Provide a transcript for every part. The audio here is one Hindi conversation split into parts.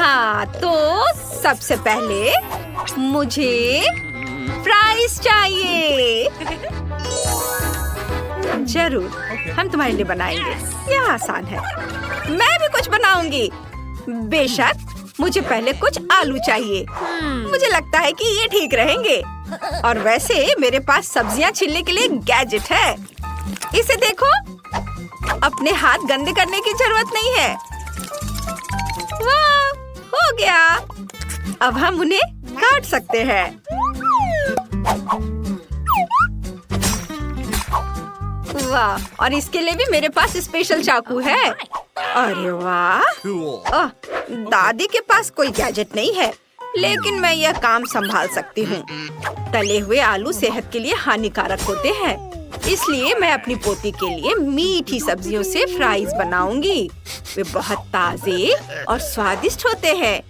हाँ, तो सबसे पहले मुझे फ्राइज चाहिए। जरूर, हम तुम्हारे लिए बनाएंगे। यह आसान है। मैं भी कुछ बनाऊंगी। बेशक, मुझे पहले कुछ आलू चाहिए। मुझे लगता है कि ये ठीक रहेंगे। और वैसे मेरे पास सब्जियां छीलने के लिए गैजेट है। इसे देखो, अपने हाथ गंदे करने की जरूरत नहीं है। वाह, हो गया। अब हम उन्हें काट सकते हैं। वाह, और इसके लिए भी मेरे पास स्पेशल चाकू है। अरे वाह, दादी के पास कोई गैजेट नहीं है, लेकिन मैं यह काम संभाल सकती हूँ। तले हुए आलू सेहत के लिए हानिकारक होते हैं, इसलिए मैं अपनी पोती के लिए मीठी सब्जियों से फ्राइज बनाऊंगी। वे बहुत ताजे और स्वादिष्ट होते हैं।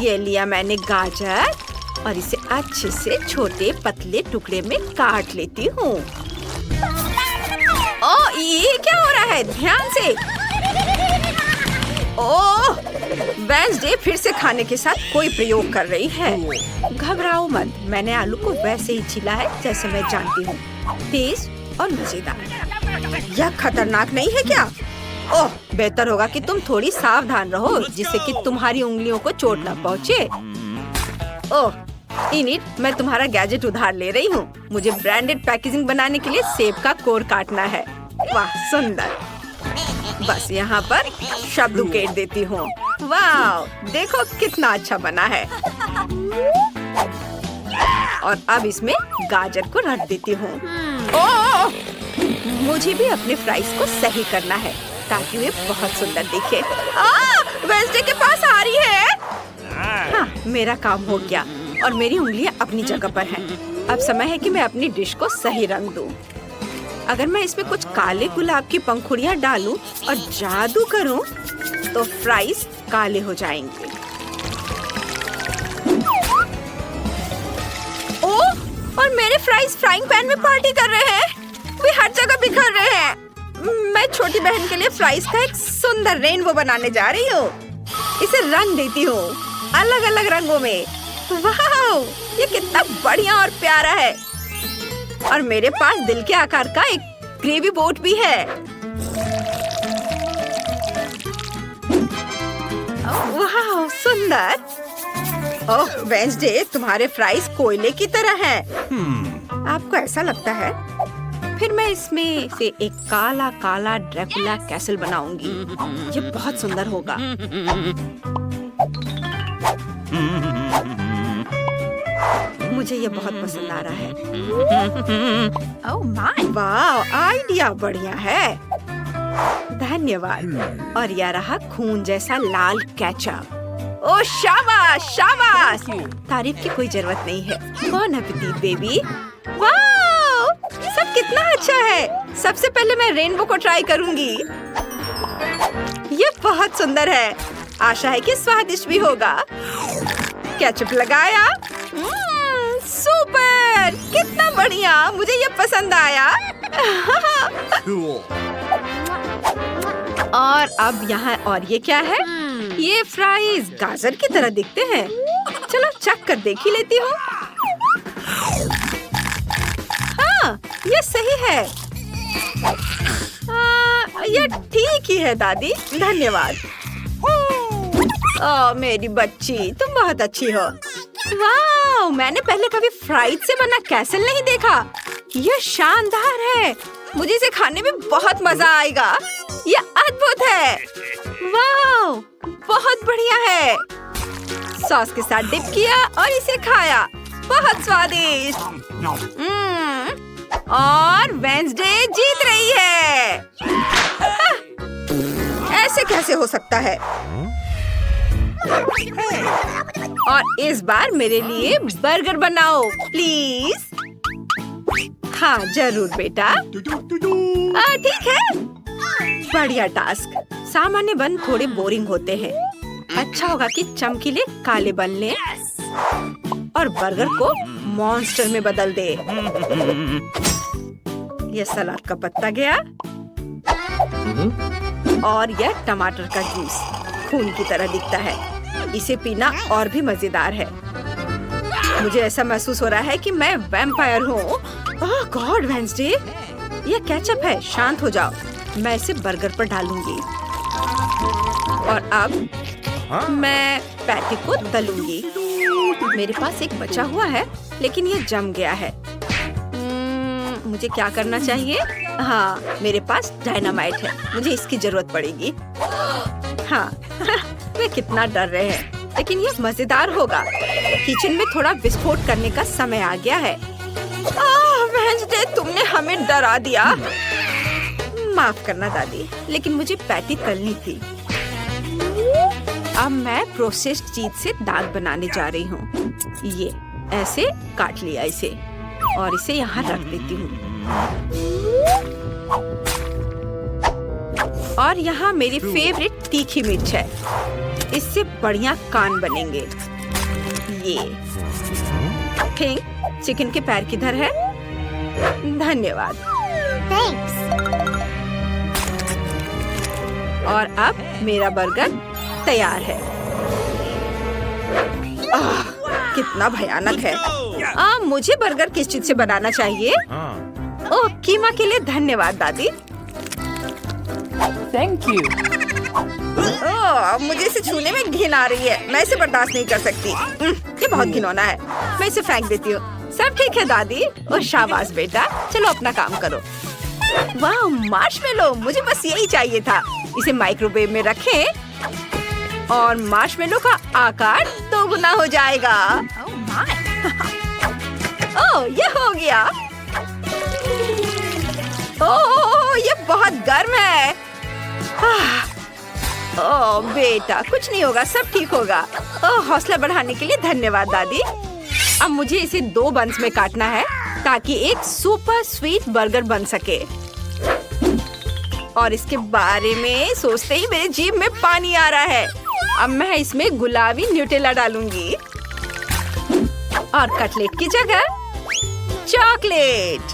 ये लिया मैंने गाजर और इसे अच्छे से छोटे पतले टुकड़े में काट लेती हूँ। ओह, ये क्या हो रहा है? ध्यान से। ओह, वेडनेसडे फिर से खाने के साथ कोई प्रयोग कर रही है। घबराओ मत, मैंने आलू को वैसे ही छीला है जैसे मैं जानती हूँ। तेज और मजेदार। यह खतरनाक नहीं है क्या? ओह, बेहतर होगा कि तुम थोड़ी सावधान रहो, जिससे कि तुम्हारी उंगलियों को चोट न पहुँचे। ओह, इनिट, मैं तुम्हारा गैजेट उधार ले रही हूँ। मुझे ब्रांडेड पैकेजिंग बनाने के लिए सेब का कोर काटना है। वाह, सुंदर। बस यहाँ पर शब्द उकेर देती हूँ। वाह, देखो कितना अच्छा बना है। और अब इसमें गाजर को रख देती हूँ। ओह, मुझे भी अपने फ्राइज को सही करना है ताकि वे बहुत सुंदर दिखे। वेडनेसडे के पास आ रही है। हाँ, मेरा काम हो गया और मेरी उंगलियां अपनी जगह पर हैं। अब समय है कि मैं अपनी डिश को सही रंग दूं। अगर मैं इसमें कुछ काले गुलाब की पंखुड़ियां डालूं और जादू करूं, तो फ्राइज काले हो जाएंगे। ओह, और मेरे फ्राइज फ्राइंग पैन में पार्टी कर रहे हैं। वे हर जगह बिखर रहे हैं। मैं छोटी बहन के लिए फ्राइज का एक सुंदर रेनबो बनाने जा रही हूँ। इसे रंग देती हूँ अलग अलग रंगों में। वाह, ये कितना बढ़िया और प्यारा है। और मेरे पास दिल के आकार का एक ग्रेवी बोट भी है। वाह, सुंदर। ओह, वेडनेसडे, तुम्हारे फ्राइज कोयले की तरह हैं। आपको ऐसा लगता है? फिर मैं इसमें से एक काला काला ड्रैकुला कैसल बनाऊंगी। ये बहुत सुंदर होगा। मुझे ये बहुत पसंद आ रहा है। ओह माय, वाह, आइडिया बढ़िया है। धन्यवाद। और यह रहा खून जैसा लाल केचप। ओह, शाबाश शाबाश। तारीफ की कोई जरूरत नहीं है। बॉन एपेटिट बेबी। वाह, सब कितना अच्छा है। सबसे पहले मैं रेनबो को ट्राई करूंगी। ये बहुत सुंदर है। आशा है कि स्वादिष्ट भी होगा। केचप लगाया। सुपर, कितना बढ़िया। मुझे ये पसंद आया। और अब यहाँ और ये क्या है? ये फ्राइज गाजर की तरह दिखते हैं। चलो चख कर देख ही लेती हूँ। हाँ, ये सही है। ये ठीक ही है दादी, धन्यवाद। ओह, मेरी बच्ची, तुम बहुत अच्छी हो। वाह, मैंने पहले कभी फ्राइज से बना कैसल नहीं देखा। यह शानदार है। मुझे इसे खाने में बहुत मजा आएगा। यह अद्भुत है। वाह, बहुत बढ़िया है। सॉस के साथ डिप किया और इसे खाया। बहुत स्वादिष्ट। और वेडनेसडे जीत रही है। ऐसे कैसे हो सकता है? और इस बार मेरे लिए बर्गर बनाओ प्लीज। हाँ, जरूर बेटा। ठीक है। बढ़िया टास्क। सामान्य बन थोड़े बोरिंग होते हैं। अच्छा होगा कि चमकीले काले बन लें और बर्गर को मॉन्स्टर में बदल दे। यह सलाद का पत्ता गया और यह टमाटर का जूस। खून की तरह दिखता है। इसे पीना और भी मजेदार है। मुझे ऐसा महसूस हो रहा है कि मैं वैम्पायर हूँ। ओह गॉड वेंसडे, यह केचप है। शांत हो जाओ। मैं इसे बर्गर पर डालूंगी और अब मैं पैटी को तलूंगी। मेरे पास एक बचा हुआ है लेकिन यह जम गया है। मुझे क्या करना चाहिए? हाँ, मेरे पास डायनामाइट है। मुझे इसकी जरूरत पड़ेगी। हाँ, वे कितना डर रहे हैं, लेकिन ये मजेदार होगा। किचन में थोड़ा विस्फोट करने का समय आ गया है। वेंसडे, तुमने हमें डरा दिया। माफ करना दादी, लेकिन मुझे पैटी तलनी थी। अब मैं प्रोसेस्ड चीज से दाग बनाने जा रही हूँ। ये ऐसे काट लिया इसे और इसे यहाँ रख देती हूँ। और यहाँ मेरी फेवरेट तीखी मिर्च है। इससे बढ़िया कान बनेंगे। ये थिंक चिकन के पैर किधर है? धन्यवाद। Thanks. और अब मेरा बर्गर तैयार है। कितना भयानक है। मुझे बर्गर किस चीज से बनाना चाहिए? ओह, कीमा के लिए धन्यवाद दादी। Thank you. मुझे इसे छूने में घिन आ रही है। मैं इसे बर्दाश्त नहीं कर सकती। ये बहुत घिनौना है। मैं इसे फेंक देती हूँ। सब ठीक है दादी। ओह शाबाश बेटा, चलो अपना काम करो। वाह, मार्शमेलो, मुझे बस यही चाहिए था। इसे माइक्रोवेव में रखें और मार्शमेलो का आकार दोगुना हो जाएगा। ओह, ये हो गया। ओह, ये बहुत गर्म है। ओह बेटा, कुछ नहीं होगा, सब ठीक होगा। ओह, हौसला बढ़ाने के लिए धन्यवाद दादी। अब मुझे इसे 2 बंस में काटना है ताकि एक सुपर स्वीट बर्गर बन सके। और इसके बारे में सोचते ही मेरे जीभ में पानी आ रहा है। अब मैं इसमें गुलाबी न्यूटेला डालूंगी और कटलेट की जगह चॉकलेट।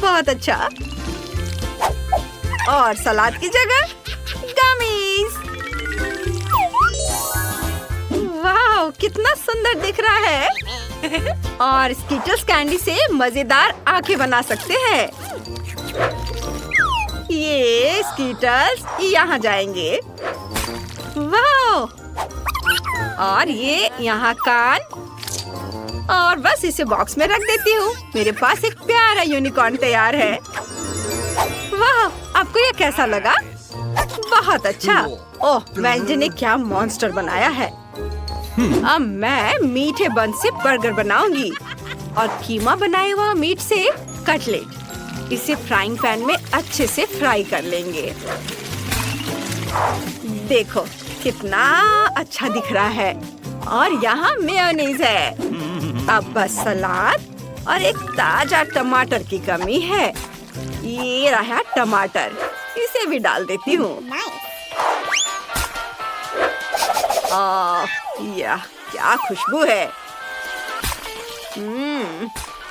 बहुत अच्छा। और सलाद की जगह गमीज। वाह, कितना सुंदर दिख रहा है। और स्कीटल्स कैंडी से मजेदार आंखें बना सकते हैं। ये स्कीटल्स यहाँ जाएंगे। वाह, और ये यहाँ कान। और बस इसे बॉक्स में रख देती हूँ। मेरे पास एक प्यारा यूनिकॉर्न तैयार है। वाह, आपको ये कैसा लगा? बहुत अच्छा। ओह, वेंसडे ने क्या मॉन्स्टर बनाया है। अब मैं मीठे बन से बर्गर बनाऊंगी और कीमा बनाए हुआ मीट से कटलेट। इसे फ्राइंग पैन में अच्छे से फ्राई कर लेंगे। देखो कितना अच्छा दिख रहा है। और यहाँ मेयोनीज है। अब बस सलाद और एक ताजा टमाटर की कमी है। ये रहा टमाटर, इसे भी डाल देती हूँ। यह क्या खुशबू है।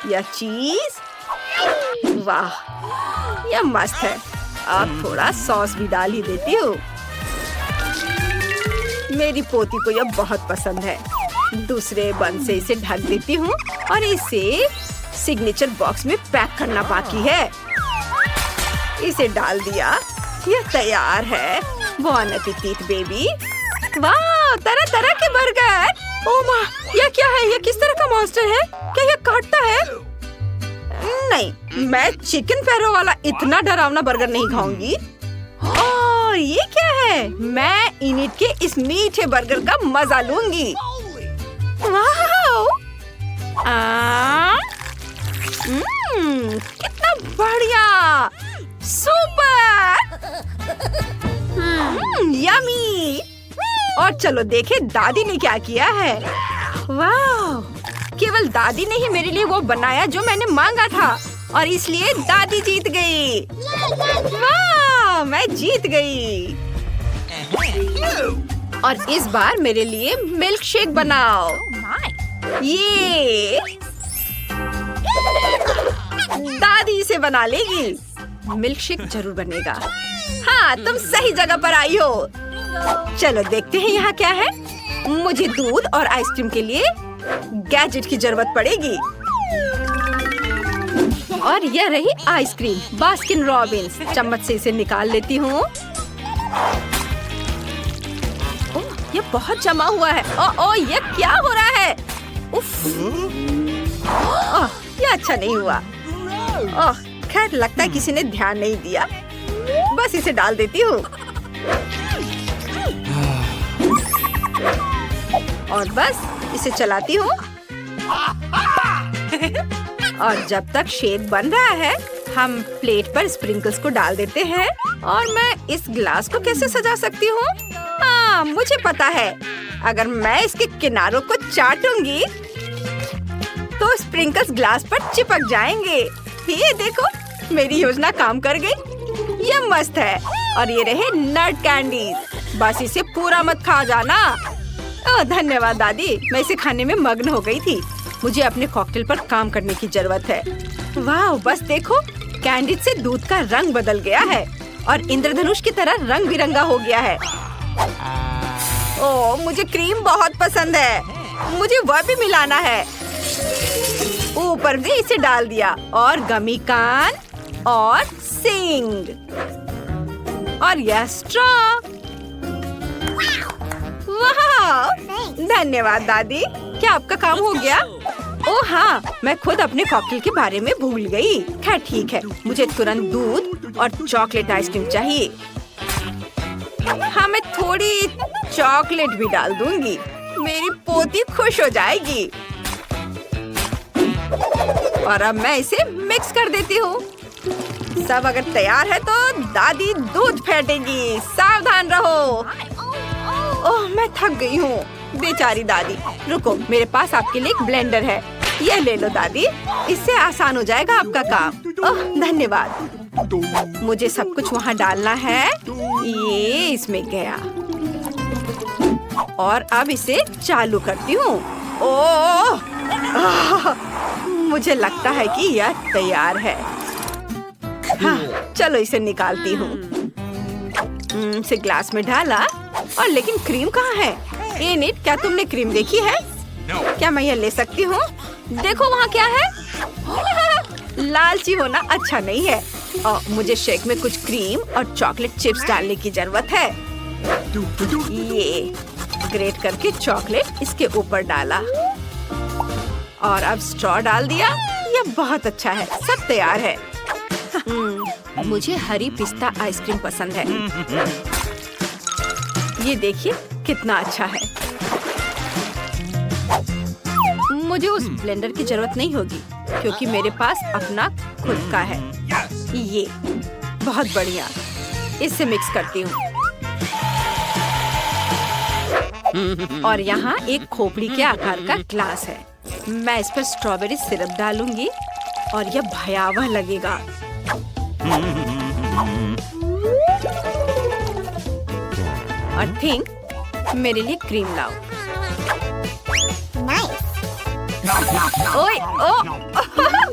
यह चीज, वाह, यह मस्त है। अब थोड़ा सॉस भी डाल ही देती हूँ। मेरी पोती को यह बहुत पसंद है। दूसरे बन से इसे ढक देती हूँ और इसे सिग्नेचर बॉक्स में पैक करना बाकी है। इसे डाल दिया, यह तैयार है। बॉन एपेटिट बेबी। वाह, तरह तरह के बर्गर। ओह माँ, यह क्या है? यह किस तरह का मॉन्स्टर है? क्या यह काटता है? नहीं, मैं चिकन पैरों वाला इतना डरावना बर्गर नहीं खाऊंगी। और ये क्या है? मैं इनिट के इस मीठे बर्गर का मजा लूंगी। वाह, कितना बढ़िया, सुपर, यमी। और चलो देखे दादी ने क्या किया है। वाह, केवल दादी ने ही मेरे लिए वो बनाया जो मैंने मांगा था और इसलिए दादी जीत गई। वाह, मैं जीत गई। और इस बार मेरे लिए मिल्क शेक बनाओ। ये दादी इसे बना लेगी। मिल्क शेक जरूर बनेगा। हाँ, तुम सही जगह पर आई हो। चलो देखते हैं यहाँ क्या है। मुझे दूध और आइसक्रीम के लिए गैजेट की जरूरत पड़ेगी। और यह रही आइसक्रीम बास्किन रॉबिन्स। चम्मच से इसे निकाल लेती हूँ। ये बहुत जमा हुआ है। ओ, ये क्या हो रहा है? उफ, ये अच्छा नहीं हुआ। खैर लगता है किसी ने ध्यान नहीं दिया। बस इसे डाल देती हूँ और बस इसे चलाती हूँ। और जब तक शेक बन रहा है हम प्लेट पर स्प्रिंकल्स को डाल देते हैं। और मैं इस ग्लास को कैसे सजा सकती हूँ? हाँ, मुझे पता है। अगर मैं इसके किनारों को चाटूंगी तो स्प्रिंकल्स ग्लास पर चिपक जाएंगे। ये देखो, मेरी योजना काम कर गई। ये मस्त है। और ये रहे नट कैंडीज। बस इसे पूरा मत खा जाना। धन्यवाद दादी, मैं इसे खाने में मग्न हो गई थी। मुझे अपने कॉकटेल पर काम करने की जरूरत है। वाह, बस देखो, कैंडी से दूध का रंग बदल गया है और इंद्रधनुष की तरह रंग बिरंगा हो गया है। ओह, मुझे क्रीम बहुत पसंद है। मुझे वह भी मिलाना है। ऊपर से इसे डाल दिया और गमी कान और सिंग और यह स्ट्रॉ। वाह, धन्यवाद दादी। क्या आपका काम हो गया? ओह हाँ, मैं खुद अपने कॉकटेल के बारे में भूल गई। खैर ठीक है, मुझे तुरंत दूध और चॉकलेट आइसक्रीम चाहिए। हाँ, मैं थोड़ी चॉकलेट भी डाल दूंगी। मेरी पोती खुश हो जाएगी। और अब मैं इसे मिक्स कर देती हूँ। सब अगर तैयार है तो दादी दूध फेंटेगी। सावधान रहो। ओह, मैं थक गई हूँ। बेचारी दादी। रुको, मेरे पास आपके लिए एक ब्लेंडर है। ये ले लो दादी, इससे आसान हो जाएगा आपका काम। ओह, धन्यवाद। मुझे सब कुछ वहाँ डालना है। ये इसमें गया और अब इसे चालू करती हूँ। ओह, मुझे लगता है कि यह तैयार है। हाँ, चलो इसे निकालती हूँ। इसे ग्लास में डाला और लेकिन क्रीम कहाँ है? एनिट, क्या तुमने क्रीम देखी है? क्या मैं यह ले सकती हूँ? देखो वहाँ क्या है। लालची होना अच्छा नहीं है। और मुझे शेक में कुछ क्रीम और चॉकलेट चिप्स डालने की जरूरत है। ये ग्रेट करके चॉकलेट इसके ऊपर डाला और अब स्ट्रॉ डाल दिया। यह बहुत अच्छा है। सब तैयार है। मुझे हरी पिस्ता आइसक्रीम पसंद है। ये देखिए कितना अच्छा है। मुझे उस ब्लेंडर की जरूरत नहीं होगी क्योंकि मेरे पास अपना खुद का है। ये बहुत बढ़िया। इससे मिक्स करती हूँ। और यहाँ एक खोपड़ी के आकार का ग्लास है। मैं इस पर स्ट्रॉबेरी सिरप डालूंगी और यह भयावह लगेगा। और थिंक, मेरे लिए क्रीम लाओ। ओए,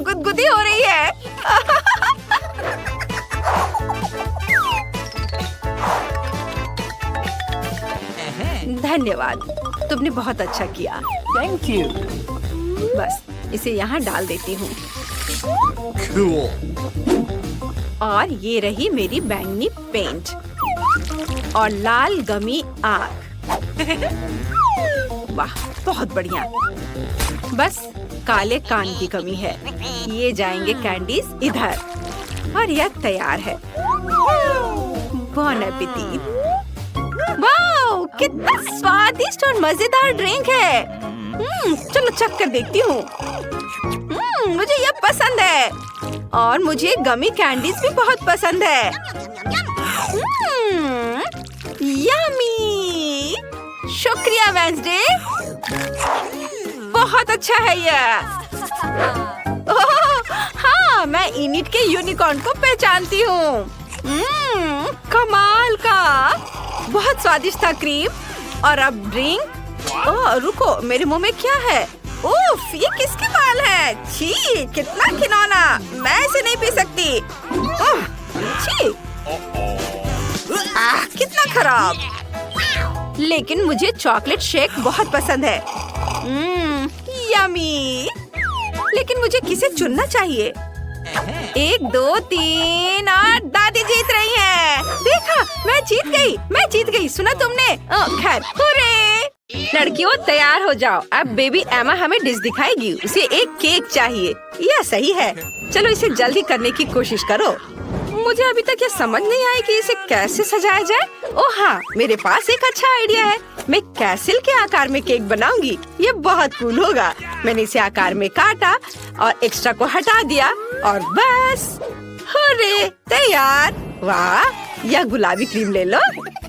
गुदगुदी हो रही है। धन्यवाद, तुमने बहुत अच्छा किया। Thank you. बस इसे यहाँ डाल देती हूँ। Cool. और ये रही मेरी बैंगनी पेंट और लाल गमी आँख। वाह, बहुत बढ़िया। बस काले कान की कमी है। ये जाएंगे कैंडीज इधर और यह तैयार है। बॉन एपेटिट। वाह, कितना स्वादिष्ट और मजेदार ड्रिंक है। चलो चख कर देखती हूँ। मुझे यह पसंद है और मुझे गमी कैंडीज भी बहुत पसंद है। यम्मी। शुक्रिया वेंसडे, बहुत अच्छा है यह। हाँ, मैं इनिट के यूनिकॉर्न को पहचानती हूँ। कमाल का। बहुत स्वादिष्ट था क्रीम। और अब ड्रिंक। ओह रुको, मेरे मुंह में क्या है? उफ, ये किसके बाल है? छी, कितना घिनौना। मैं इसे नहीं पी सकती। छी। कितना खराब। लेकिन मुझे चॉकलेट शेक बहुत पसंद है। यमी। लेकिन मुझे किसे चुनना चाहिए? 1 2 3 और दादी जीत रही है। देखा, मैं जीत गई। सुना तुमने? खैर, हुर्रे! लड़कियों तैयार हो जाओ, अब बेबी एमा हमें डिश दिखाएगी। उसे एक केक चाहिए। यह सही है, चलो इसे जल्दी करने की कोशिश करो। मुझे अभी तक ये समझ नहीं आई कि इसे कैसे सजाया जाए। ओह हाँ, मेरे पास एक अच्छा आइडिया है। मैं कैसल के आकार में केक बनाऊंगी। ये बहुत कूल होगा। मैंने इसे आकार में काटा और एक्स्ट्रा को हटा दिया और बस हुर्रे, तैयार। वाह, यह गुलाबी क्रीम ले लो।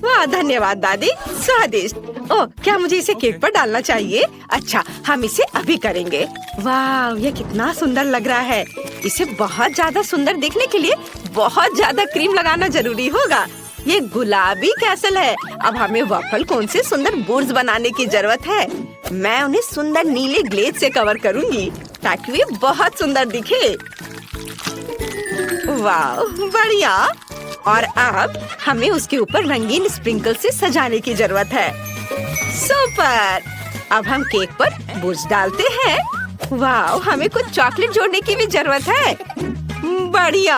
वाह, धन्यवाद दादी, स्वादिष्ट। ओह, क्या मुझे इसे केक पर डालना चाहिए? अच्छा, हम इसे अभी करेंगे। वाह, यह कितना सुंदर लग रहा है। इसे बहुत ज्यादा सुंदर देखने के लिए बहुत ज्यादा क्रीम लगाना जरूरी होगा। ये गुलाबी कैसल है। अब हमें वफल कोन से सुंदर बोर्ड्स बनाने की जरूरत है। मैं उन्हें सुंदर नीले ग्लेज से कवर करूंगी ताकि वे बहुत सुंदर दिखे। वाह, बढ़िया। और अब हमें उसके ऊपर रंगीन स्प्रिंकल से सजाने की जरूरत है। सुपर। अब हम केक पर बोर्ड्स डालते हैं। वाह, हमें कुछ चॉकलेट जोड़ने की भी जरूरत है। बढ़िया।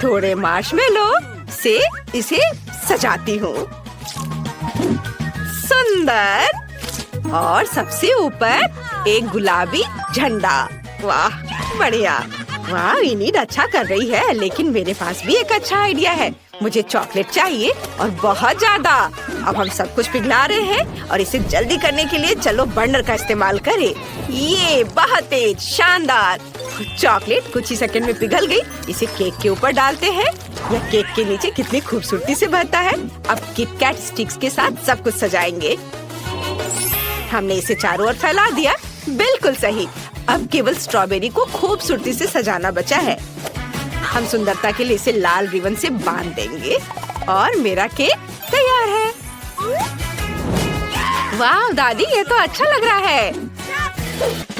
थोड़े मार्शमेलो से इसे सजाती हूँ। सुंदर। और सबसे ऊपर एक गुलाबी झंडा। वाह, बढ़िया। वाह, इनीड अच्छा कर रही है, लेकिन मेरे पास भी एक अच्छा आइडिया है। मुझे चॉकलेट चाहिए और बहुत ज्यादा। अब हम सब कुछ पिघला रहे हैं और इसे जल्दी करने के लिए चलो बर्नर का इस्तेमाल करें। ये बहुत तेज, शानदार। चॉकलेट कुछ ही सेकंड में पिघल गई। इसे केक के ऊपर डालते हैं। यह केक के नीचे कितनी खूबसूरती से भरता है। अब किटकैट स्टिक्स के साथ सब कुछ सजाएंगे। हमने इसे चारों ओर फैला दिया। बिल्कुल सही। अब केवल स्ट्रॉबेरी को खूबसूरती से सजाना बचा है। हम सुंदरता के लिए इसे लाल रिबन से बांध देंगे और मेरा केक तैयार है। वाह दादी, ये तो अच्छा लग रहा है।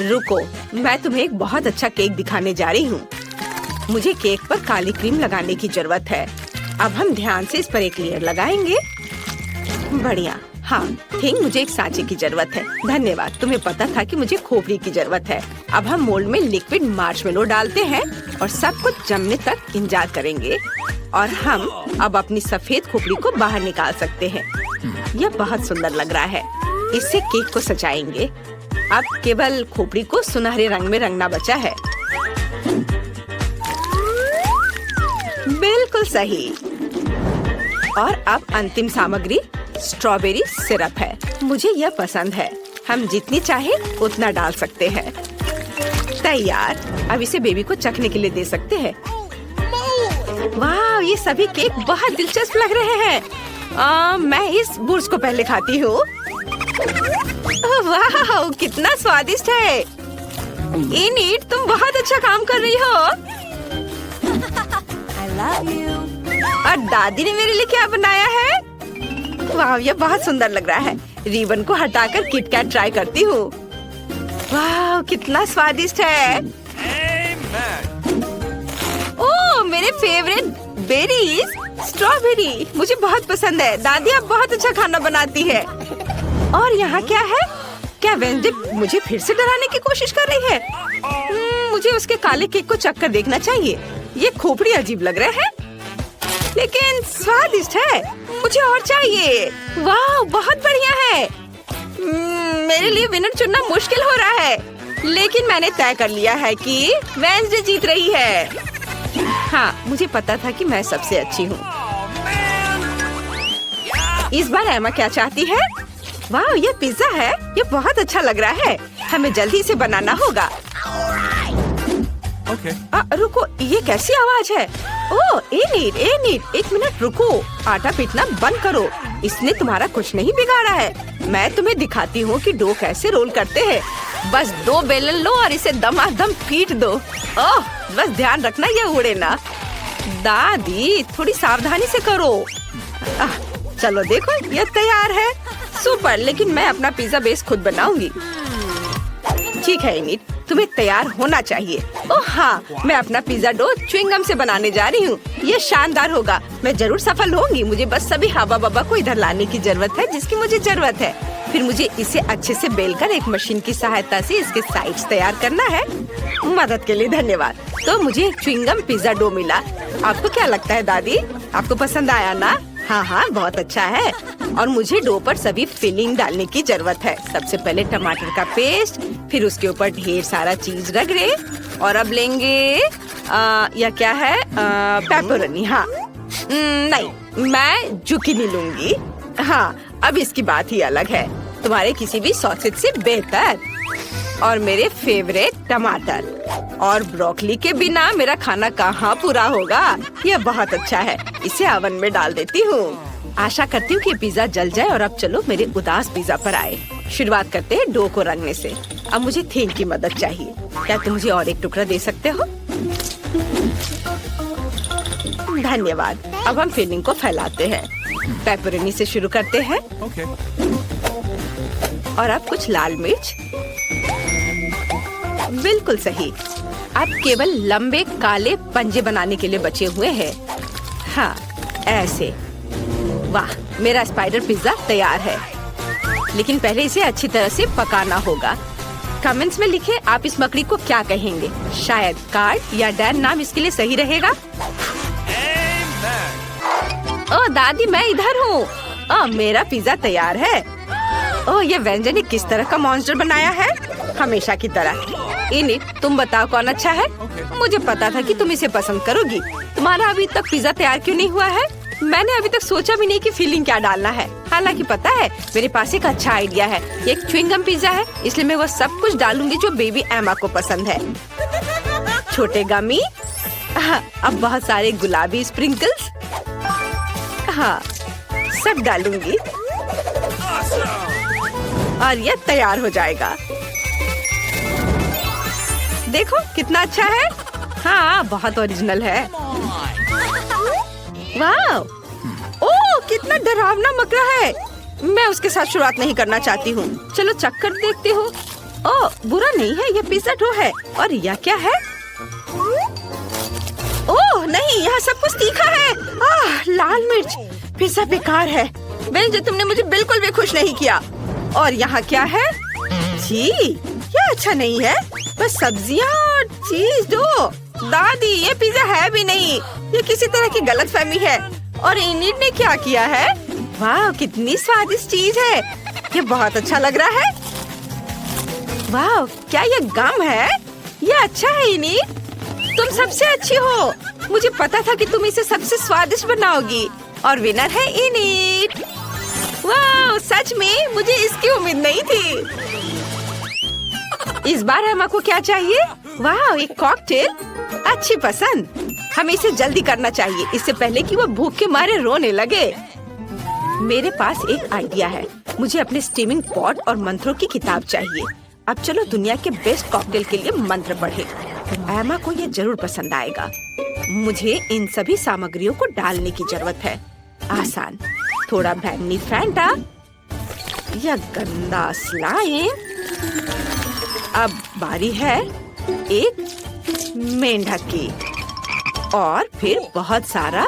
रुको, मैं तुम्हें एक बहुत अच्छा केक दिखाने जा रही हूँ। मुझे केक पर काली क्रीम लगाने की जरूरत है। अब हम ध्यान से इस पर एक लेयर लगाएंगे। बढ़िया। हाँ, थिंक मुझे एक सांचे की जरूरत है। धन्यवाद, तुम्हें पता था कि मुझे खोपड़ी की जरूरत है। अब हम मोल्ड में लिक्विड मार्शमेलो डालते हैं और सब कुछ जमने तक इंतजार करेंगे। और हम अब अपनी सफेद खोपड़ी को बाहर निकाल सकते हैं। यह बहुत सुंदर लग रहा है। इससे केक को सजाएंगे। अब केवल खोपड़ी को सुनहरे रंग में रंगना बचा है। बिल्कुल सही। और अब अंतिम सामग्री स्ट्रॉबेरी सिरप है। मुझे यह पसंद है। हम जितनी चाहे उतना डाल सकते हैं। तैयार। अब इसे बेबी को चखने के लिए दे सकते हैं। वाह, ये सभी केक बहुत दिलचस्प लग रहे हैं। मैं इस बुर्स को पहले खाती हूँ। वाह, कितना स्वादिष्ट है। इनीड, तुम बहुत अच्छा काम कर रही हो। I love you. और दादी ने मेरे लिए क्या बनाया है? वाह, ये बहुत सुंदर लग रहा है। रिबन को हटाकर किटकैट ट्राई करती हूँ। वाह, कितना स्वादिष्ट है। ओह, मेरे फेवरेट बेरीज, स्ट्रॉबेरी मुझे बहुत पसंद है। दादी अब बहुत अच्छा खाना बनाती है। और यहाँ क्या है? क्या वेंसडे मुझे फिर से डराने की कोशिश कर रही है? मुझे उसके काले केक को चख कर देखना चाहिए। ये खोपड़ी अजीब लग रहे हैं, लेकिन स्वादिष्ट है। मुझे और चाहिए। वाह, बहुत बढ़िया है। मेरे लिए विनर चुनना मुश्किल हो रहा है, लेकिन मैंने तय कर लिया है कि वेंसडे जीत रही है। हाँ, मुझे पता था कि मैं सबसे अच्छी हूँ। इस बार एमा क्या चाहती है? वाह, ये पिज्जा है। ये बहुत अच्छा लग रहा है। हमें जल्दी से बनाना होगा। Okay. रुको, ये कैसी आवाज है? ओह, एनीड, एक मिनट रुको। आटा पीटना बंद करो। इसने तुम्हारा कुछ नहीं बिगाड़ा है। मैं तुम्हें दिखाती हूँ कि डो कैसे रोल करते हैं। बस 2 बेलन लो और इसे दमादम पीट दो। ओह, बस ध्यान रखना ये उड़े ना। दादी, थोड़ी सावधानी से करो। चलो देखो, ये तैयार है। सुपर, लेकिन मैं अपना पिज्जा बेस खुद बनाऊंगी। ठीक है इनिट, तुम्हें तैयार होना चाहिए। ओह हाँ, मैं अपना पिज्जा डो च्युइंगम से बनाने जा रही हूँ। ये शानदार होगा, मैं जरूर सफल होंगी। मुझे बस सभी हवा बब्बा को इधर लाने की जरूरत है जिसकी मुझे जरूरत है। फिर मुझे इसे अच्छे से बेलकर एक मशीन की सहायता से इसके साइड्स तैयार करना है। मदद के लिए धन्यवाद। तो मुझे एक च्युइंगम पिज्जा डो मिला। आपको क्या लगता है दादी, आपको पसंद आया ना? हाँ हाँ, बहुत अच्छा है। और मुझे डो पर सभी फिलिंग डालने की जरूरत है। सबसे पहले टमाटर का पेस्ट, फिर उसके ऊपर ढेर सारा चीज रगड़े, और अब लेंगे या क्या है, पेपरोनी। हाँ नहीं, मैं जुकीनी लूंगी। हाँ, अब इसकी बात ही अलग है, तुम्हारे किसी भी सॉसेज से बेहतर। और मेरे फेवरेट टमाटर और ब्रोकली के बिना मेरा खाना कहाँ पूरा होगा। यह बहुत अच्छा है, इसे ओवन में डाल देती हूँ। आशा करती हूँ कि पिज्जा जल जाए। और अब चलो मेरे उदास पिज्जा पर आए। शुरुआत करते हैं डो को रंगने से। अब मुझे थीम की मदद चाहिए। क्या तुम मुझे और एक टुकड़ा दे सकते हो? धन्यवाद। अब हम फिलिंग को फैलाते हैं। पेपरोनी से शुरू करते हैं। और अब कुछ लाल मिर्च। बिल्कुल सही। अब केवल लंबे काले पंजे बनाने के लिए बचे हुए हैं। हाँ, ऐसे। वाह, मेरा स्पाइडर पिज्जा तैयार है। लेकिन पहले इसे अच्छी तरह से पकाना होगा। कमेंट्स में लिखें आप इस मकड़ी को क्या कहेंगे। शायद कार्ड या डैन नाम इसके लिए सही रहेगा। ओह दादी, मैं इधर हूँ। मेरा पिज्जा तैयार है। ओह, ये व्यंजन ने किस तरह का मॉन्स्टर बनाया है? हमेशा की तरह। इनिट, तुम बताओ कौन अच्छा है? मुझे पता था कि तुम इसे पसंद करोगी। तुम्हारा अभी तक पिज्जा तैयार क्यों नहीं हुआ है? मैंने अभी तक सोचा भी नहीं कि फिलिंग क्या डालना है। हालांकि पता है, मेरे पास एक अच्छा आइडिया है। ये एक च्युइंगम पिज्जा है, इसलिए मैं वो सब कुछ डालूंगी जो बेबी एमा को पसंद है। छोटे गमी, अब बहुत सारे गुलाबी स्प्रिंकल्स, हाँ सब डालूंगी और ये तैयार हो जाएगा। देखो कितना अच्छा है। हाँ, बहुत ओरिजिनल है। वाह, ओह कितना डरावना मकड़ा है। मैं उसके साथ शुरुआत नहीं करना चाहती हूँ। चलो चक्कर देखते हो। ओह, बुरा नहीं है, ये पिज्जा डो है। और यह क्या है? ओह नहीं, यहाँ सब कुछ तीखा है। लाल मिर्च। पिज्जा बेकार है। जो तुमने मुझे बिल्कुल भी खुश नहीं किया। और यहाँ क्या है? जी, ये अच्छा नहीं है। बस सब्जियाँ और चीज दो। दादी, ये पिज्जा है भी नहीं, ये किसी तरह की गलतफहमी है। और इनिट ने क्या किया है? वाह, कितनी स्वादिष्ट चीज है। ये बहुत अच्छा लग रहा है। वाह, क्या ये गम है? ये अच्छा है इनिट, तुम सबसे अच्छी हो। मुझे पता था कि तुम इसे सबसे स्वादिष्ट बनाओगी। और विनर है इनिट। वाह, सच में मुझे इसकी उम्मीद नहीं थी। इस बार एमा को क्या चाहिए? वाह, एक कॉकटेल। अच्छी पसंद। हमें इसे जल्दी करना चाहिए, इससे पहले कि वो भूख के मारे रोने लगे। मेरे पास एक आइडिया है। मुझे अपने स्टीमिंग पॉट और मंत्रों की किताब चाहिए। अब चलो दुनिया के बेस्ट कॉकटेल के लिए मंत्र पढ़े। एमा को ये जरूर पसंद आएगा। मुझे इन सभी सामग्रियों को डालने की जरूरत है। आसान, थोड़ा बैंगनी फैंटा, यह गंदा स्लाइम। अब बारी है एक मेंढक की। और फिर बहुत सारा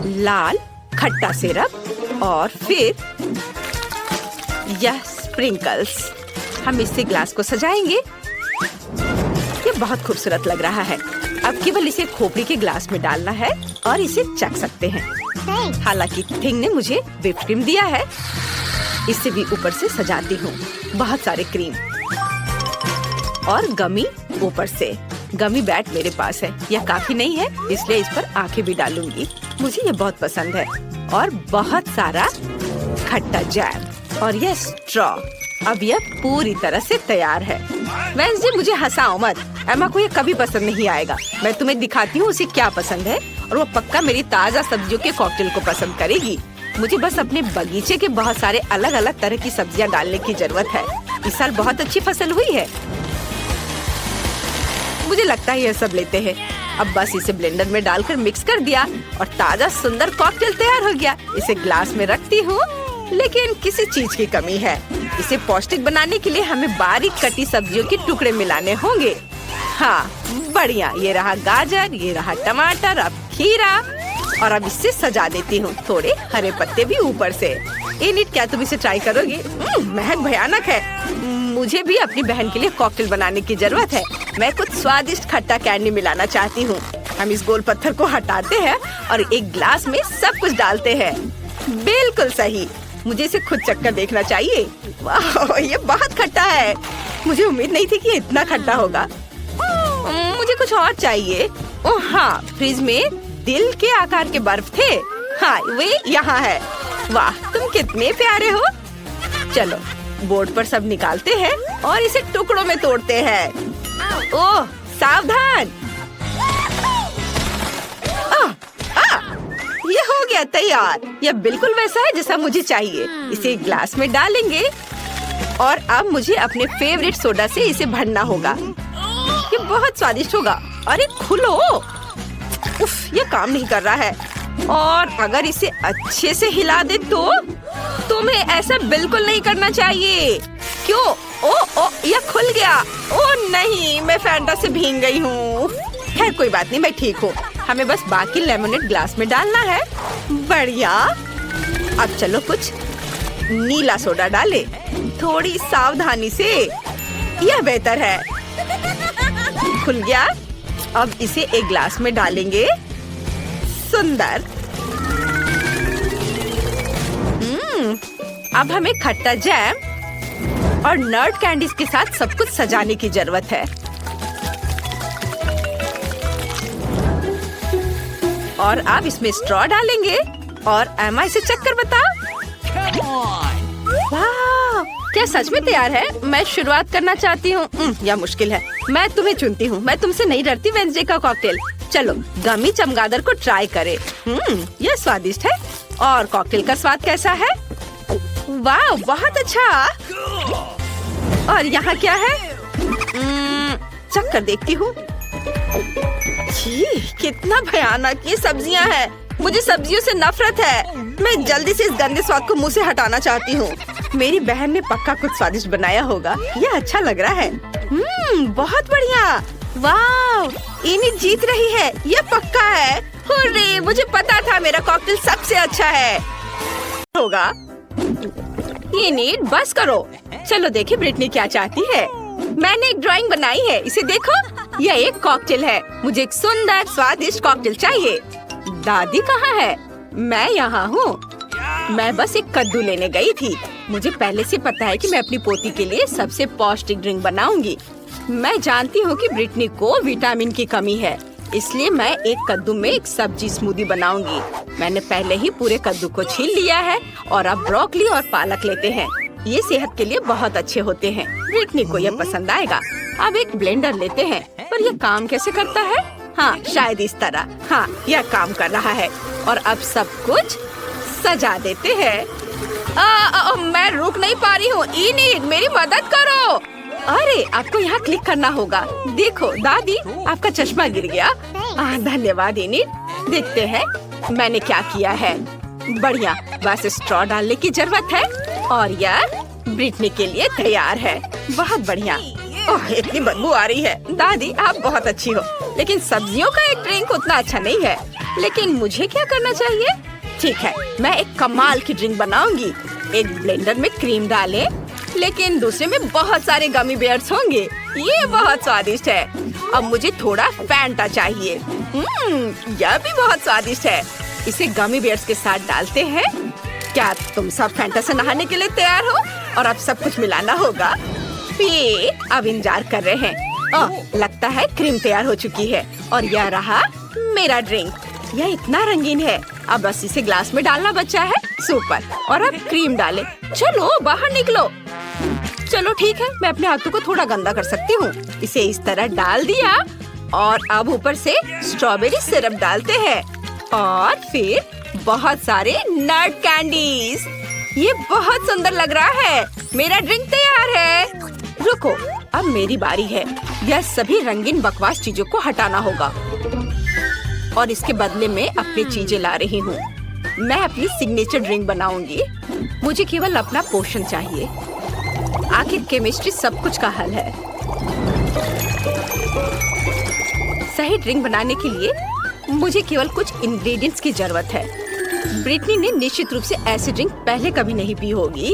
लाल खट्टा सिरप और फिर यह स्प्रिंकल्स। हम इससे ग्लास को सजाएंगे। ये बहुत खूबसूरत लग रहा है। अब केवल इसे खोपड़ी के ग्लास में डालना है और इसे चख सकते हैं। हालांकि थिंग ने मुझे व्हिप क्रीम दिया है। इसे भी ऊपर से सजाती हूँ। बहुत सारे क्रीम और गमी ऊपर से। गमी बैट मेरे पास है। यह काफी नहीं है, इसलिए इस पर आंखें भी डालूंगी। मुझे ये बहुत पसंद है। और बहुत सारा खट्टा जैम और यह स्ट्रॉ। अब यह पूरी तरह से तैयार है। वेंसडे, मुझे हंसाओ मत। एमा को ये कभी पसंद नहीं आएगा। मैं तुम्हें दिखाती हूँ उसे क्या पसंद है और वो पक्का मेरी ताजा सब्जियों के कॉकटेल को पसंद करेगी। मुझे बस अपने बगीचे के बहुत सारे अलग अलग तरह की सब्जियाँ डालने की जरूरत है। इस साल बहुत अच्छी फसल हुई है। मुझे लगता है यह सब लेते हैं। अब बस इसे ब्लेंडर में डालकर मिक्स कर दिया और ताजा सुंदर कॉकटेल तैयार हो गया। इसे ग्लास में रखती हूँ लेकिन किसी चीज की कमी है। इसे पौष्टिक बनाने के लिए हमें बारीक कटी सब्जियों के टुकड़े मिलाने होंगे। हाँ, बढ़िया। ये रहा गाजर, ये रहा टमाटर, अब खीरा, और अब इससे सजा देती हूँ थोड़े हरे पत्ते भी ऊपर से। एनिट, क्या तुम इसे ट्राई करोगी? महक भयानक है। मुझे भी अपनी बहन के लिए कॉकटेल बनाने की जरूरत है। मैं कुछ स्वादिष्ट खट्टा कैंडी मिलाना चाहती हूँ। हम इस गोल पत्थर को हटाते हैं और एक ग्लास में सब कुछ डालते हैं। बिल्कुल सही। मुझे इसे खुद चक्कर देखना चाहिए। वाह, ये बहुत खट्टा है। मुझे उम्मीद नहीं थी कि ये इतना खट्टा होगा। मुझे कुछ और चाहिए। ओह हाँ, फ्रिज में दिल के आकार के बर्फ थे। हाँ, वे यहाँ है। वाह, तुम कितने प्यारे हो। चलो, बोर्ड पर सब निकालते हैं और इसे टुकड़ों में तोड़ते हैं। ओह, सावधान। ये हो गया तैयार। यह बिल्कुल वैसा है जैसा मुझे चाहिए। इसे एक ग्लास में डालेंगे और अब मुझे अपने फेवरेट सोडा से इसे भरना होगा। ये बहुत स्वादिष्ट होगा। अरे खुलो। उफ, ये काम नहीं कर रहा है। और अगर इसे अच्छे से हिला दे तो तुम्हें ऐसा बिल्कुल नहीं करना चाहिए। क्यों? ओ, यह खुल गया। ओ नहीं, मैं फैंटा से भीग गई हूँ। खैर कोई बात नहीं, मैं ठीक हूँ। हमें बस बाकी लेमनेड ग्लास में डालना है। बढ़िया। अब चलो कुछ नीला सोडा डाले, थोड़ी सावधानी से। यह बेहतर है। खुल गया। अब इसे एक ग्लास में डालेंगे। सुंदर। अब हमें खट्टा जैम और नट कैंडीज के साथ सब कुछ सजाने की जरूरत है। और अब इसमें स्ट्रॉ डालेंगे और एमा इसे चक्कर बताओ। वाह, क्या सच में तैयार है? मैं शुरुआत करना चाहती हूँ। यह मुश्किल है। मैं तुम्हें चुनती हूँ। मैं तुमसे नहीं डरती। वेडनेसडे का कॉकटेल। चलो, गमी चमगादड़ को ट्राई करें। यह स्वादिष्ट है। और कॉकटेल का स्वाद कैसा है? वाह, बहुत अच्छा। और यहाँ क्या है? चक्कर देखती हूँ। कितना भयानक ये सब्जियाँ हैं। मुझे सब्जियों से नफरत है। मैं जल्दी से इस गंदे स्वाद को मुंह से हटाना चाहती हूँ। मेरी बहन ने पक्का कुछ स्वादिष्ट बनाया होगा। यह अच्छा लग रहा है। बहुत बढ़िया। वाह, एनिट जीत रही है। यह पक्का है। हुर्रे, मुझे पता था मेरा कॉकटेल सबसे अच्छा है होगा। एनिट, बस करो। चलो देखें ब्रिटनी क्या चाहती है। मैंने एक ड्राइंग बनाई है, इसे देखो। यह एक कॉकटेल है। मुझे एक सुंदर स्वादिष्ट कॉकटेल चाहिए। दादी कहाँ है? मैं यहाँ हूँ। मैं बस एक कद्दू लेने गई थी। मुझे पहले से पता है कि मैं अपनी पोती के लिए सबसे पौष्टिक ड्रिंक बनाऊंगी। मैं जानती हूँ कि ब्रिटनी को विटामिन की कमी है, इसलिए मैं एक कद्दू में एक सब्जी स्मूदी बनाऊंगी। मैंने पहले ही पूरे कद्दू को छील लिया है और अब ब्रोकली और पालक लेते हैं। ये सेहत के लिए बहुत अच्छे होते हैं। ब्रिटनी को यह पसंद आएगा। अब एक ब्लेंडर लेते हैं। पर यह काम कैसे करता है? हाँ, शायद इस तरह। हाँ, यह काम कर रहा है। और अब सब कुछ सजा देते हैं। मैं रुक नहीं पा रही हूँ। एनिट, मेरी मदद करो। अरे, आपको यहाँ क्लिक करना होगा। देखो दादी, आपका चश्मा गिर गया। धन्यवाद एनिट। देखते हैं मैंने क्या किया है। बढ़िया। बस स्ट्रॉ डालने की जरूरत है और यह ब्रिटनी के लिए तैयार है। बहुत बढ़िया। ओह, इतनी बदबू आ रही है। दादी, आप बहुत अच्छी हो, लेकिन सब्जियों का एक ड्रिंक उतना अच्छा नहीं है। लेकिन मुझे क्या करना चाहिए? ठीक है, मैं एक कमाल की ड्रिंक बनाऊंगी। एक ब्लेंडर में क्रीम डालें, लेकिन दूसरे में बहुत सारे गमी बेयर्स होंगे। ये बहुत स्वादिष्ट है। अब मुझे थोड़ा फैंटा चाहिए। यह भी बहुत स्वादिष्ट है। इसे गमी बेयर्स के साथ डालते हैं। क्या तुम सब फैंटा से नहाने के लिए तैयार हो? और अब सब कुछ मिलाना होगा। ये अब इंतजार कर रहे हैं। लगता है क्रीम तैयार हो चुकी है और यह रहा मेरा ड्रिंक। यह इतना रंगीन है। अब बस इसे ग्लास में डालना बचा है। सुपर। और अब क्रीम डालें। चलो बाहर निकलो। चलो ठीक है, मैं अपने हाथों को थोड़ा गंदा कर सकती हूँ। इसे इस तरह डाल दिया और अब ऊपर से स्ट्रॉबेरी सिरप डालते हैं और फिर बहुत सारे नट कैंडीज। ये बहुत सुंदर लग रहा है। मेरा ड्रिंक तैयार है। रुको, अब मेरी बारी है। यह सभी रंगीन बकवास चीजों को हटाना होगा और इसके बदले में अपनी चीजें ला रही हूँ। मैं अपनी सिग्नेचर ड्रिंक बनाऊंगी। मुझे केवल अपना पोषण चाहिए। आखिर केमिस्ट्री सब कुछ का हल है। सही ड्रिंक बनाने के लिए मुझे केवल कुछ इंग्रेडिएंट्स की जरूरत है। ब्रिटनी ने निश्चित रूप से ऐसी ड्रिंक पहले कभी नहीं पी होगी।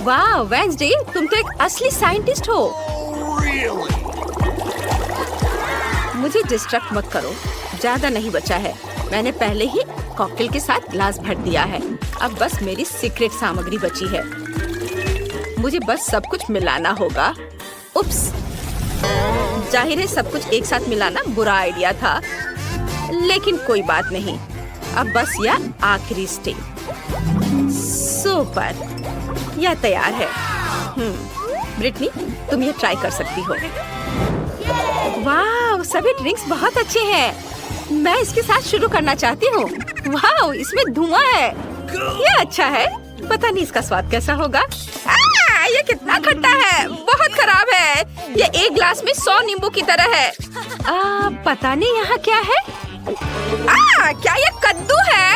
वाह वेंसडे, तुम तो एक असली साइंटिस्ट हो। मुझे डिस्ट्रैक्ट मत करो, ज्यादा नहीं बचा है। मैंने पहले ही कॉकटेल के साथ ग्लास भर दिया है। अब बस मेरी सीक्रेट सामग्री बची है। मुझे बस सब कुछ मिलाना होगा। उप्स, जाहिर है सब कुछ एक साथ मिलाना बुरा आइडिया था, लेकिन कोई बात नहीं। अब बस यह आखिरी स्टेप। सुपर, यह तैयार है। ब्रिटनी, तुम ये ट्राई कर सकती हो। वाह, सभी ड्रिंक्स बहुत अच्छे हैं। मैं इसके साथ शुरू करना चाहती हूँ। वाह, इसमें धुआं है। ये अच्छा है। पता नहीं इसका स्वाद कैसा होगा। ये कितना खट्टा है, बहुत खराब है। ये एक ग्लास में 100 नींबू की तरह है। पता नहीं यहाँ क्या है। क्या ये कद्दू है?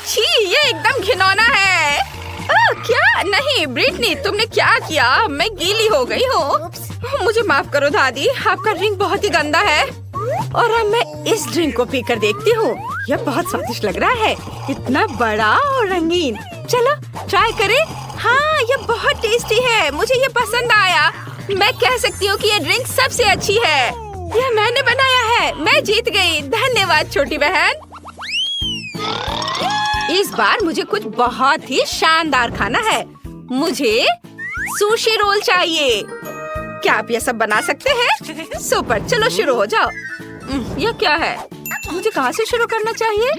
छी, ये एकदम घिनौना है। क्या? नहीं ब्रिटनी, तुमने क्या किया? मैं गीली हो गई हूँ। मुझे माफ करो दादी, आपका ड्रिंक बहुत ही गंदा है। और अब मैं इस ड्रिंक को पीकर देखती हूँ। यह बहुत स्वादिष्ट लग रहा है, इतना बड़ा और रंगीन। चलो ट्राई करें। हाँ, यह बहुत टेस्टी है, मुझे ये पसंद आया। मैं कह सकती हूँ कि ये ड्रिंक सबसे अच्छी है। यह मैंने बनाया है, मैं जीत गई। धन्यवाद छोटी बहन। इस बार मुझे कुछ बहुत ही शानदार खाना है। मुझे सुशी रोल चाहिए। क्या आप यह सब बना सकते हैं? सुपर, चलो शुरू हो जाओ। यह क्या है? मुझे कहाँ से शुरू करना चाहिए?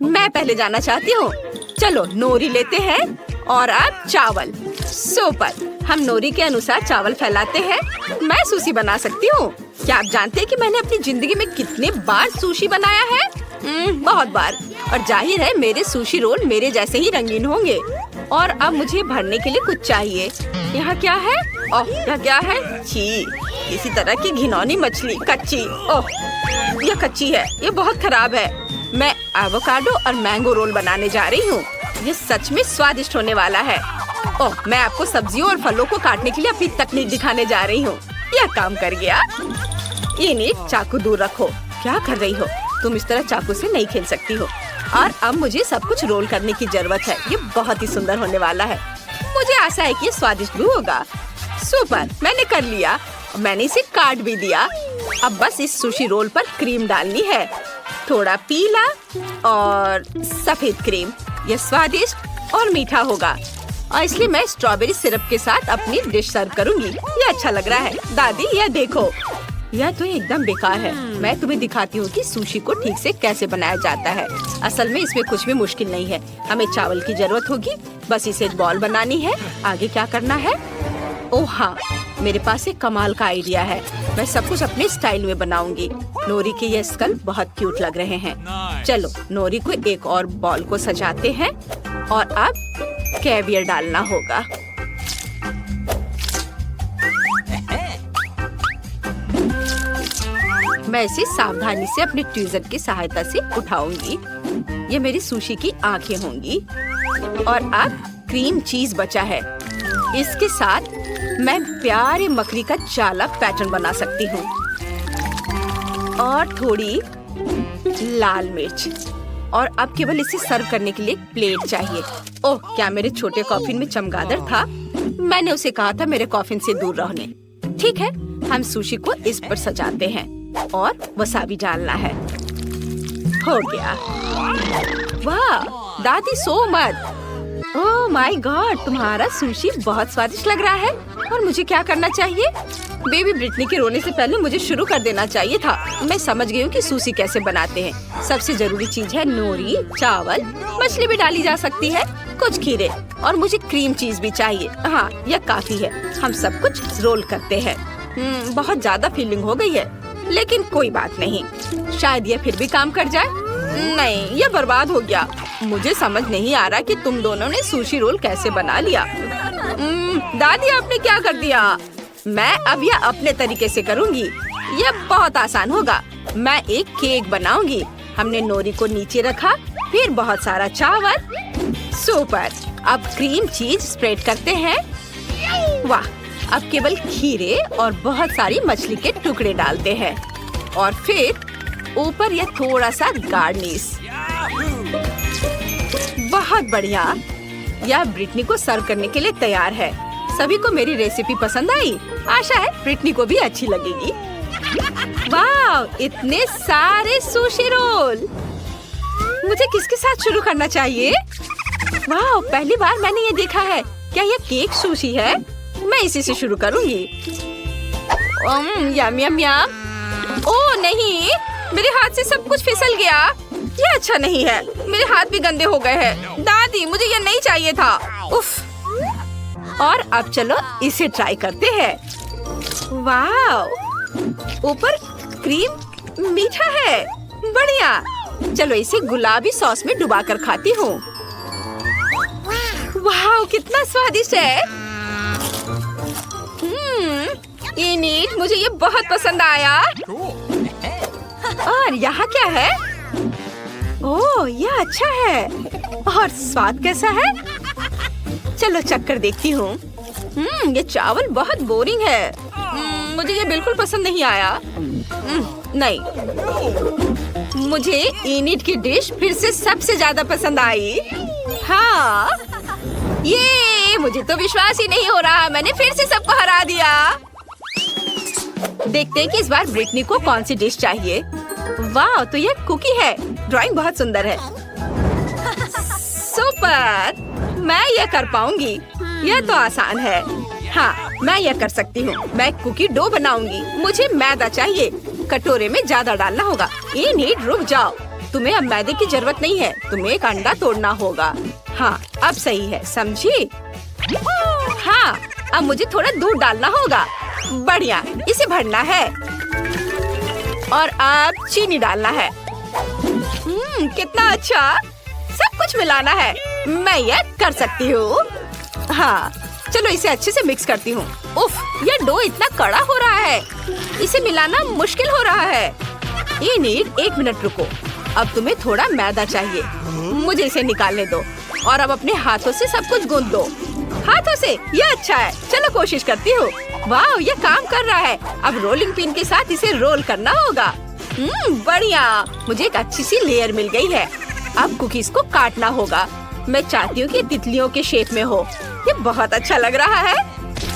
मैं पहले जाना चाहती हूँ। चलो नोरी लेते हैं और अब चावल। सुपर, हम नोरी के अनुसार चावल फैलाते हैं। मैं सुशी बना सकती हूँ। क्या आप जानते हैं कि मैंने अपनी जिंदगी में कितने बार सुशी बनाया है? बहुत बार। और जाहिर है मेरे सुशी रोल मेरे जैसे ही रंगीन होंगे। और अब मुझे भरने के लिए कुछ चाहिए। यहाँ क्या है? ओह, यह क्या है? छी, इसी तरह की घिनौनी मछली, कच्ची। ओह, यह कच्ची है, ये बहुत खराब है। मैं एवोकाडो और मैंगो रोल बनाने जा रही हूँ। ये सच में स्वादिष्ट होने वाला है। ओह, मैं आपको सब्जियों और फलों को काटने के लिए अपनी तकनीक दिखाने जा रही हूँ। यह काम कर गया। ये चाकू दूर रखो। क्या कर रही हो? तुम इस तरह चाकू से नहीं खेल सकती हो। और अब मुझे सब कुछ रोल करने की जरूरत है। ये बहुत ही सुंदर होने वाला है। मुझे आशा है कि ये स्वादिष्ट भी होगा। सुपर, मैंने कर लिया। मैंने इसे काट भी दिया। अब बस इस सुशी रोल पर क्रीम डालनी है, थोड़ा पीला और सफेद क्रीम। यह स्वादिष्ट और मीठा होगा और इसलिए मैं स्ट्रॉबेरी सिरप के साथ अपनी डिश सर्व करूंगी। ये अच्छा लग रहा है। दादी, यह देखो। यह तो एकदम बेकार है। मैं तुम्हें दिखाती हूँ कि सुशी को ठीक से कैसे बनाया जाता है। असल में इसमें कुछ भी मुश्किल नहीं है। हमें चावल की जरूरत होगी, बस इसे एक बॉल बनानी है। आगे क्या करना है? ओह हाँ, मेरे पास एक कमाल का आइडिया है। मैं सब कुछ अपने स्टाइल में बनाऊंगी। नोरी के ये स्कल बहुत क्यूट लग रहे हैं। चलो नोरी को एक और बॉल को सजाते हैं और अब कैवियर डालना होगा। मैं इसे सावधानी से अपने ट्वीजर की सहायता से उठाऊंगी। ये मेरी सुशी की आंखें होंगी। और अब क्रीम चीज बचा है। इसके साथ मैं प्यारे मकड़ी का जाला पैटर्न बना सकती हूँ और थोड़ी लाल मिर्च। और अब केवल इसे सर्व करने के लिए एक प्लेट चाहिए। ओह, क्या मेरे छोटे कॉफिन में चमगादड़ था? मैंने उसे कहा था मेरे कॉफिन से दूर रहने। ठीक है, हम सुशी को इस पर सजाते हैं और वसाबी डालना है। हो गया। वाह दादी, सो मत। ओह माय गॉड, तुम्हारा सुशी बहुत स्वादिष्ट लग रहा है। और मुझे क्या करना चाहिए? बेबी ब्रिटनी के रोने से पहले मुझे शुरू कर देना चाहिए था। मैं समझ गई हूँ कि सुशी कैसे बनाते हैं। सबसे जरूरी चीज है नोरी, चावल, मछली भी डाली जा सकती है, कुछ खीरे और मुझे क्रीम चीज भी चाहिए। हाँ, यह काफी है। हम सब कुछ रोल करते हैं। बहुत ज्यादा फीलिंग हो गई है, लेकिन कोई बात नहीं। शायद यह फिर भी काम कर जाए। नहीं, यह बर्बाद हो गया। मुझे समझ नहीं आ रहा कि तुम दोनों ने सुशी रोल कैसे बना लिया। दादी, आपने क्या कर दिया? मैं अब यह अपने तरीके से करूँगी। ये बहुत आसान होगा। मैं एक केक बनाऊंगी। हमने नोरी को नीचे रखा, फिर बहुत सारा चावल। सुपर। अब क्रीम चीज स्प्रेड करते हैं। वाह, अब केवल खीरे और बहुत सारी मछली के टुकड़े डालते हैं और फिर ऊपर यह थोड़ा सा गार्निश। बहुत बढ़िया। यह ब्रिटनी को सर्व करने के लिए तैयार है। सभी को मेरी रेसिपी पसंद आई। आशा है ब्रिटनी को भी अच्छी लगेगी। वाह, इतने सारे सुशी रोल। मुझे किसके साथ शुरू करना चाहिए? वाह, पहली बार मैंने ये देखा है। क्या ये केक सुशी है? मैं इसी से शुरू करूंगी। यम यम यम। ओह नहीं, मेरे हाथ से सब कुछ फिसल गया। ये अच्छा नहीं है। मेरे हाथ भी गंदे हो गए हैं। दादी, मुझे ये नहीं चाहिए था। उफ। और अब चलो इसे ट्राई करते हैं। वाह, ऊपर क्रीम मीठा है। बढ़िया। चलो इसे गुलाबी सॉस में डुबाकर खाती हूँ। वाह, कितना स्वादिष्ट है। इनिट, मुझे ये बहुत पसंद आया। और यहाँ क्या है? ओह, ये अच्छा है। और स्वाद कैसा है? चलो चक्कर देखती हूँ। ये चावल बहुत बोरिंग है। मुझे ये बिल्कुल पसंद नहीं आया। नहीं, मुझे इनिट की डिश फिर से सबसे ज्यादा पसंद आई। हाँ, ये मुझे तो विश्वास ही नहीं हो रहा। मैंने फिर से सबको हरा दिया। देखते हैं कि इस बार ब्रिटनी को कौन सी डिश चाहिए। वाह, तो ये कुकी है। ड्राइंग बहुत सुंदर है। सुपर। मैं ये कर पाऊंगी। यह तो आसान है। हाँ, मैं यह कर सकती हूँ। मैं कुकी डो बनाऊंगी। मुझे मैदा चाहिए। कटोरे में ज्यादा डालना होगा। इनिट, रुक जाओ। तुम्हें अब मैदे की जरूरत नहीं है। तुम्हें एक अंडा तोड़ना होगा। हाँ, अब सही है, समझी? हाँ, अब मुझे थोड़ा दूध डालना होगा। बढ़िया, इसे भरना है और अब चीनी डालना है। कितना अच्छा। सब कुछ मिलाना है। मैं ये कर सकती हूँ। हाँ, चलो इसे अच्छे से मिक्स करती हूँ। उफ, ये डो इतना कड़ा हो रहा है। इसे मिलाना मुश्किल हो रहा है। इनिट, 1 मिनट रुको। अब तुम्हें थोड़ा मैदा चाहिए। मुझे इसे निकालने दो और अब अपने हाथों से सब कुछ गूंथ दो। हाथों से? ये अच्छा है। चलो कोशिश करती हूँ। वाह, ये काम कर रहा है। अब रोलिंग पिन के साथ इसे रोल करना होगा। बढ़िया। मुझे एक अच्छी सी लेयर मिल गई है। अब कुकीज को काटना होगा। मैं चाहती हूँ कि तितलियों के शेप में हो। ये बहुत अच्छा लग रहा है।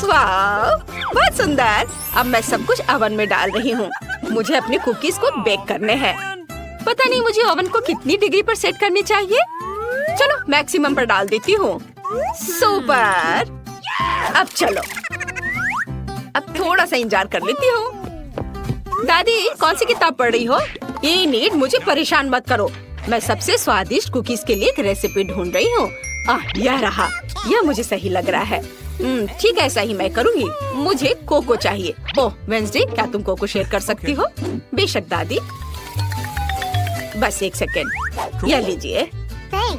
वाह, बहुत सुंदर। अब मैं सब कुछ ओवन में डाल रही हूँ। मुझे अपने कुकीज को बेक करने हैं। पता नहीं मुझे ओवन को कितनी डिग्री पर सेट करनी चाहिए। चलो मैक्सिमम पर डाल देती हूँ। सुपर। अब चलो, अब थोड़ा सा इंतजार कर लेती हूँ। दादी, कौन सी किताब पढ़ रही हो? इनिट, मुझे परेशान मत करो। मैं सबसे स्वादिष्ट कुकीज के लिए एक रेसिपी ढूंढ रही हूँ। यह रहा। यह मुझे सही लग रहा है। ठीक है, ऐसा ही मैं करूँगी। मुझे कोको चाहिए। ओह वेंसडे, क्या तुम कोको शेयर कर सकती हो? बेशक दादी। बस 1 सेकेंड। यह लीजिए।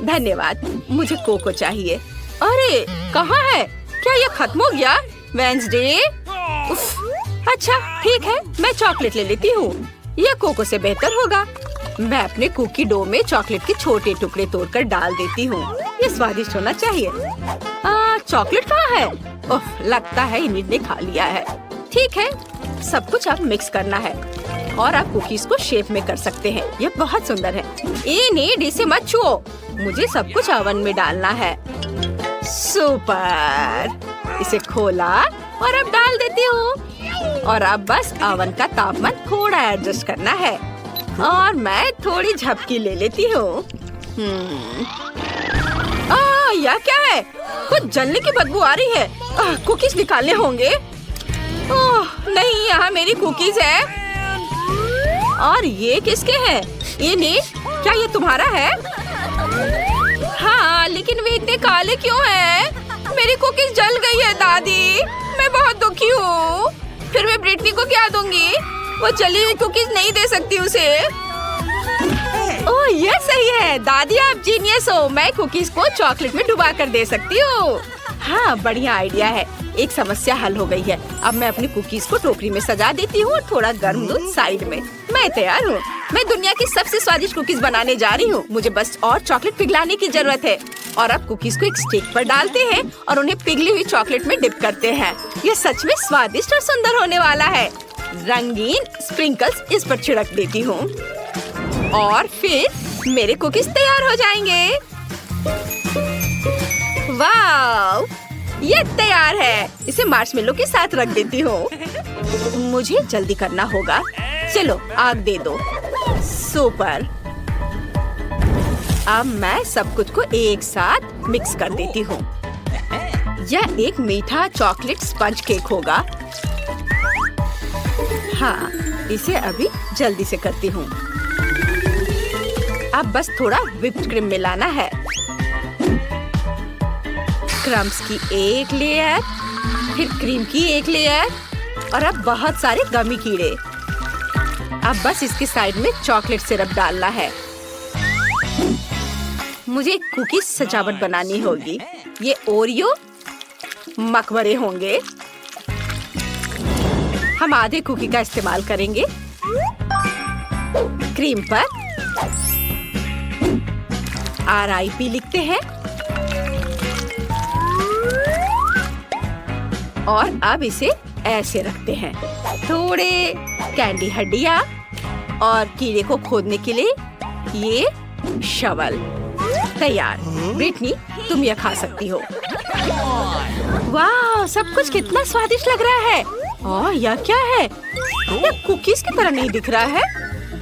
धन्यवाद। मुझे कोको चाहिए। अरे कहाँ है? क्या यह खत्म हो गया? वेंसडे। अच्छा ठीक है, मैं चॉकलेट ले लेती हूँ। यह कोको से बेहतर होगा। मैं अपने कुकी डो में चॉकलेट के छोटे टुकड़े तोड़कर डाल देती हूँ। ये स्वादिष्ट होना चाहिए। चॉकलेट कहाँ है? ओह, लगता है इनिट ने खा लिया है। ठीक है, सब कुछ अब मिक्स करना है और आप कुकीज को शेप में कर सकते हैं। ये बहुत सुंदर है। इनिट, इसे मत छुओ। मुझे सब कुछ ओवन में डालना है। सुपर। इसे खोला और अब डाल देती हूँ। और अब बस ओवन का तापमान थोड़ा एडजस्ट करना है और मैं थोड़ी झपकी ले लेती हूँ। यह क्या है? कुछ जलने की बदबू आ रही है। कुकीज निकालने होंगे। ओह नहीं, यहाँ मेरी कुकीज है। और ये किसके हैं? इनिट, क्या ये तुम्हारा है? हाँ, लेकिन वे इतने काले क्यों हैं? मेरी कुकीज जल गई है दादी। मैं बहुत दुखी हूँ। फिर मैं ब्रिटनी को क्या दूंगी? वो जली हुई कुकीज नहीं दे सकती उसे। ओह ये सही है दादी, आप जीनियस हो। मैं कुकीज को चॉकलेट में डुबा कर दे सकती हूँ। हाँ, बढ़िया आइडिया है। एक समस्या हल हो गई है। अब मैं अपनी कुकीज को टोकरी में सजा देती हूँ और थोड़ा गर्म दूध साइड में। मैं तैयार हूँ। मैं दुनिया की सबसे स्वादिष्ट कुकीज बनाने जा रही हूँ। मुझे बस और चॉकलेट पिघलाने की जरूरत है। और अब कुकीज को एक स्टिक पर डालते हैं और उन्हें पिघली हुई चॉकलेट में डिप करते हैं। ये सच में स्वादिष्ट और सुंदर होने वाला है। रंगीन स्प्रिंकल्स इस पर छिड़क देती हूँ और फिर मेरे कुकीज तैयार हो जाएंगे। वाव! ये तैयार है। इसे मार्शमेलो के साथ रख देती हूँ। मुझे जल्दी करना होगा। चलो आग दे दो। सुपर। अब मैं सब कुछ को एक साथ मिक्स कर देती हूँ। यह एक मीठा चॉकलेट स्पंज केक होगा। हाँ, इसे अभी जल्दी से करती हूँ। अब बस थोड़ा व्हिप्ड क्रीम मिलाना है। क्रम्स की एक लेयर, फिर क्रीम की एक लेयर और अब बहुत सारे गमी कीड़े। अब बस इसके साइड में चॉकलेट सिरप डालना है। मुझे कुकी सजावट बनानी होगी। ये ओरियो मकबरे होंगे। हम आधे कुकी का इस्तेमाल करेंगे। क्रीम पर RIP लिखते हैं और अब इसे ऐसे रखते हैं। थोड़े कैंडी हड्डियाँ और कीड़े को खोदने के लिए ये शवल तैयार। ब्रिटनी, तुम यह खा सकती हो। वाह, सब कुछ कितना स्वादिष्ट लग रहा है। और यह क्या है? यह कुकीज की तरह नहीं दिख रहा है।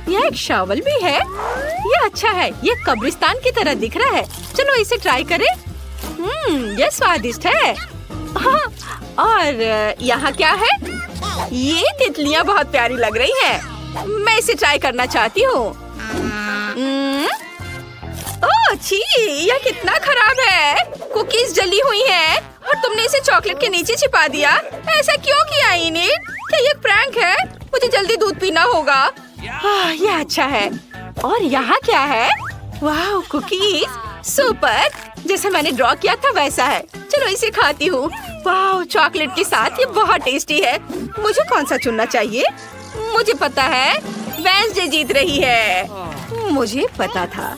यह एक शवल भी है। यह अच्छा है। यह कब्रिस्तान की तरह दिख रहा है। चलो इसे ट्राई करें। यह स्वादिष्ट है। हाँ, और यहाँ क्या है? ये तितलियाँ बहुत प्यारी लग रही हैं। मैं इसे ट्राई करना चाहती हूँ। ओह छी, यह कितना खराब है। कुकीज जली हुई हैं और तुमने इसे चॉकलेट के नीचे छिपा दिया। ऐसा क्यों किया इनिट? क्या ये प्रैंक है? मुझे जल्दी दूध पीना होगा। यह अच्छा है। और यहाँ क्या है? वाह, कुकीज सुपर। जैसे मैंने ड्रॉ किया था वैसा है। चलो इसे खाती हूँ। वाह, चॉकलेट के साथ ये बहुत टेस्टी है। मुझे कौन सा चुनना चाहिए? मुझे पता है, वेडनेसडे जीत रही है। मुझे पता था।